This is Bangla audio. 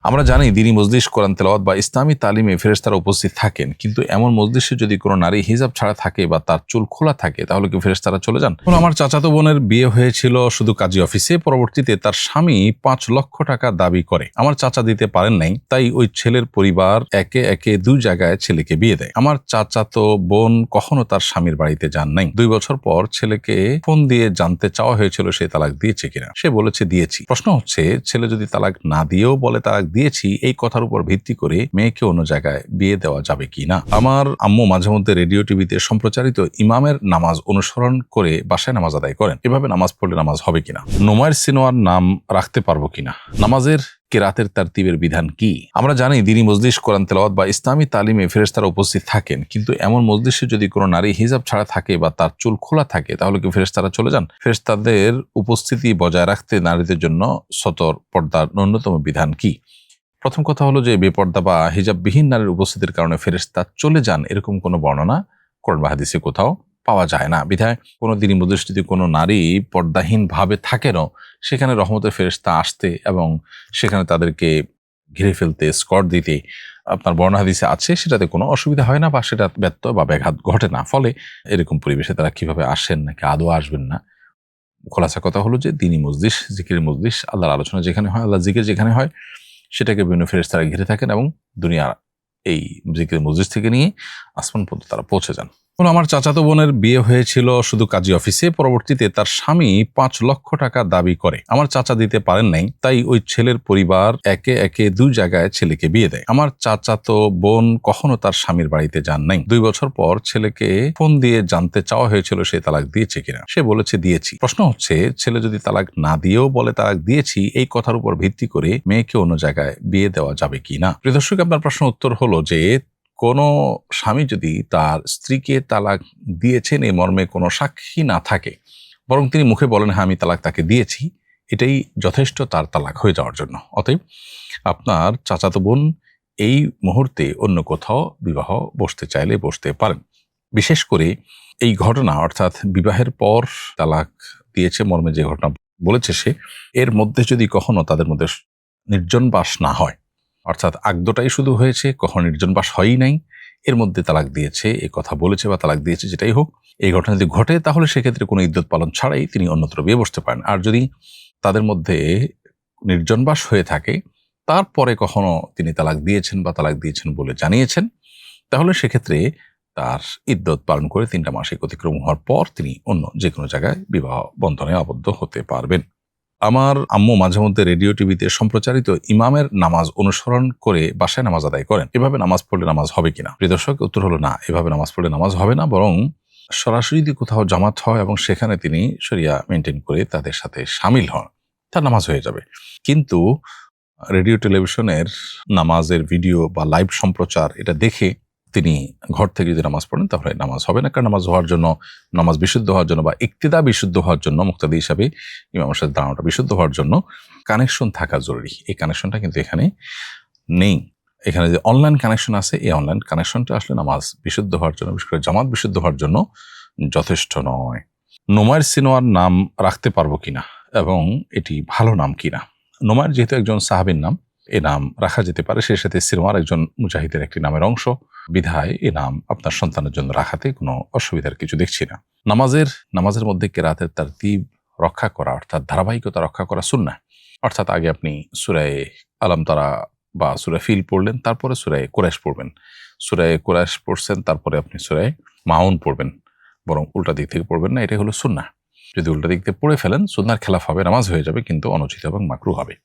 আমরা জানি দিনী মজলিস, কোরআন তেলাওয়াত বা ইসলামী তালিমে ফেরেশতারা উপস্থিত থাকেন, কিন্তু এমন মজলিসে যদি কোনো নারী হিজাব ছাড়া থাকে বা তার চুল খোলা থাকে তাহলে কি ফেরেশতারা চলে যান? আমার চাচাতো বোনের বিয়ে হয়েছিল শুধু কাজী অফিসে। পরবর্তীতে তার স্বামী ৫ লক্ষ টাকা দাবি করে। আমার চাচা দিতে পারেন নাই, তাই ওই ছেলের পরিবার একে একে ২ জায়গায় ছেলেকে বিয়ে দেয়। আমার চাচাতো বোন কখনো তার স্বামীর বাড়িতে যান নাই। ২ বছর পর ছেলেকে ফোন দিয়ে জানতে চাওয়া হয়েছিল সে তালাক দিয়েছে কিনা। সে বলেছে দিয়েছি। প্রশ্ন হচ্ছে, ছেলে যদি তালাক না দিয়েও বলে তালাক দিয়েছি, এই কথার উপর ভিত্তি করে মেয়েকে অন্য জায়গায় বিয়ে দেওয়া যাবে কিনা? আমার আম্মু মাঝে মধ্যে রেডিও টিভিতে সম্প্রচারিত ইমামের নামাজ অনুসরণ করে বাসায় নামাজ আদায় করেন। এভাবে নামাজ পড়লে নামাজ হবে কিনা? নোমায়ের সিনোয়ার নাম রাখতে পারবো কিনা? নামাজের কেরাতের তারতিবের বিধান কি? আমরা জানি দিনী মজলিস, কোরআন তেলাওয়াত বা ইসলামী তালিমে ফেরেশতারা উপস্থিত থাকেন, কিন্তু এমন মজলিসে যদি কোনো নারী হিজাব ছাড়া থাকে বা তার চুল খোলা থাকে তাহলে কি ফেরেশতারা চলে যান? ফেরেশতাদের উপস্থিতি বজায় রাখতে নারীদের জন্য সতর পর্দার ন্যূনতম বিধান কি? প্রথম কথা হলো যে বেপর্দা বা হিজাববিহীন নারীর উপস্থিতির কারণে ফেরেশতা চলে যান এরকম কোনো বর্ণনা কোরআন বা হাদিসে কোথাও পাওয়া যায় না। বিধায় কোনো দিনী মজলিস যদি কোনো নারী পর্দাহীন ভাবে থাকেনও, সেখানে রহমতের ফেরেশতা আসতে এবং সেখানে তাদেরকে ঘিরে ফেলতে, স্কট দিতে আপনার বর্ণনা হাদিসে আছে, সেটাতে কোনো অসুবিধা হয় না বা সেটা ব্যত্যয় বা ব্যাঘাত ঘটে না। ফলে এরকম পরিবেশে তারা কিভাবে আসেন নাকি আদৌ আসবেন না। খোলাসা কথা হলো যে দিনী মজলিস, জিকিরের মজলিস, আল্লাহর আলোচনা যেখানে হয়, আল্লাহ জিকির যেখানে হয়, সেটাকে বিভিন্ন ফেরেশতারা ঘিরে থাকেন এবং দুনিয়ার এই জিকির মজলিস থেকে নিয়ে আসমান পর্যন্ত তারা পৌঁছে যান। আমার চাচাতো বোনের বিয়ে হয়েছিল শুধু কাজী অফিসে। পরবর্তীতে তার স্বামী ৫ লক্ষ টাকা দাবি করে। আমার চাচা দিতে পারেন নাই, তাই ওই ছেলের পরিবার একে একে ২ জায়গায় ছেলেকে বিয়ে দেয়। আমার চাচাতো বোন কখনো তার স্বামীর বাড়িতে যান নাই। ২ বছর পর ছেলেকে ফোন দিয়ে জানতে চাওয়া হয়েছিল সে তালাক দিয়েছে কিনা। সে বলেছে দিয়েছি। প্রশ্ন হচ্ছে, ছেলে যদি তালাক না দিয়েও বলে তালাক দিয়েছি, এই কথার উপর ভিত্তি করে মেয়েকে অন্য জায়গায় বিয়ে দেওয়া যাবে কিনা? প্রিয় দর্শক, আপনার প্রশ্ন উত্তর হলো যে কোনো স্বামী যদি তার স্ত্রীকে তালাক দিয়েছেন এই মর্মে কোনো সাক্ষী না থাকে, বরং তিনি মুখে বলেন হ্যাঁ আমি তালাক তাকে দিয়েছি, এটাই যথেষ্ট তার তালাক হয়ে যাওয়ার জন্য। অতএব আপনার চাচাতো বোন এই মুহূর্তে অন্য কোথাও বিবাহ বসতে চাইলে বসতে পারেন। বিশেষ করে এই ঘটনা, অর্থাৎ বিবাহের পর তালাক দিয়েছে মর্মে যে ঘটনা বলেছে সে, এর মধ্যে যদি কখনো তাদের মধ্যে নির্জন বাস না হয়, অর্থাৎ আগদোটাই শুধু হয়েছে, কখনো নির্জন বাস হয়ই নাই, এর মধ্যে তালাক দিয়েছে এ কথা বলেছে বা তালাক দিয়েছে যেটাই হোক, এই ঘটনা যদি ঘটে তাহলে সেক্ষেত্রে কোনো ইদ্যত পালন ছাড়াই তিনি অন্যত্র বিয়ে বসতে পারেন। আর যদি তাদের মধ্যে নির্জন বাস হয়ে থাকে, তারপরে কখনো তিনি তালাক দিয়েছেন বা তালাক দিয়েছেন বলে জানিয়েছেন, তাহলে সেক্ষেত্রে তার ইদ্যত পালন করে ৩টা মাসিক অতিক্রম হওয়ার পর তিনি অন্য যে কোনো জায়গায় বিবাহ বন্ধনে আবদ্ধ হতে পারবেন। আমার আম্মু মাঝে মধ্যে রেডিও টিভিতে সম্প্রচারিত ইমামের নামাজ অনুসরণ করে বাসায় নামাজ আদায় করেন। এভাবে নামাজ পড়লে নামাজ হবে কিনা? প্রিয় দর্শক, উত্তর হলো না, এভাবে নামাজ পড়লে নামাজ হবে না, বরং সরাসরি যদি কোথাও জামাত হয় এবং সেখানে তিনি শরিয়া মেনটেন করে তাদের সাথে সামিল হন, তার নামাজ হয়ে যাবে। কিন্তু রেডিও টেলিভিশনের নামাজের ভিডিও বা লাইভ সম্প্রচার এটা দেখে তিনি ঘর থেকে যদি নামাজ পড়েন তাহলে নামাজ হবে না। কারণ নামাজ হওয়ার জন্য, নামাজ বিশুদ্ধ হওয়ার জন্য বা ইক্তিদা বিশুদ্ধ হওয়ার জন্য, মুক্তাদি হিসাবে ইমামের সাথে দাঁড়ানোটা বিশুদ্ধ হওয়ার জন্য কানেকশন থাকা জরুরি। এই কানেকশনটা কিন্তু এখানে নেই। এখানে যে অনলাইন কানেকশন আছে, এই অনলাইন কানেকশনটা আসলে নামাজ বিশুদ্ধ হওয়ার জন্য, বিশেষ করে জামাত বিশুদ্ধ হওয়ার জন্য যথেষ্ট নয়। নোমায়ের সিনোয়ার নাম রাখতে পারবো কিনা এবং এটি ভালো নাম কিনা? নোমায়ের যেহেতু একজন সাহাবীর নাম, এ নাম রাখা যেতে পারে। সেই সাথে সিনোয়ার একজন মুজাহিদের একটি নামের অংশ, বিধায় এ নাম আপনার সন্তানের জন্য রাখাতে কোনো অসুবিধার কিছু দেখছি না। নামাজের মধ্যে কেরাতের তারতিব রক্ষা করা, অর্থাৎ ধারাবাহিকতা রক্ষা করা সুন্নাহ। অর্থাৎ আগে আপনি সূরা আলাম তারা বা সূরা ফিল পড়লেন, তারপরে সূরা কুরাইশ পড়বেন। সূরা কুরাইশ পড়ছেন, তারপরে আপনি সূরা মাউন পড়বেন, বরং উল্টা দিক থেকে পড়বেন না। এটাই হলো সুন্নাহ। যদি উল্টা দিক থেকে পড়ে ফেলেন সুন্নাহর খেলাফ হবে, নামাজ হয়ে যাবে, কিন্তু অনুচিত এবং মাকরুহ হবে।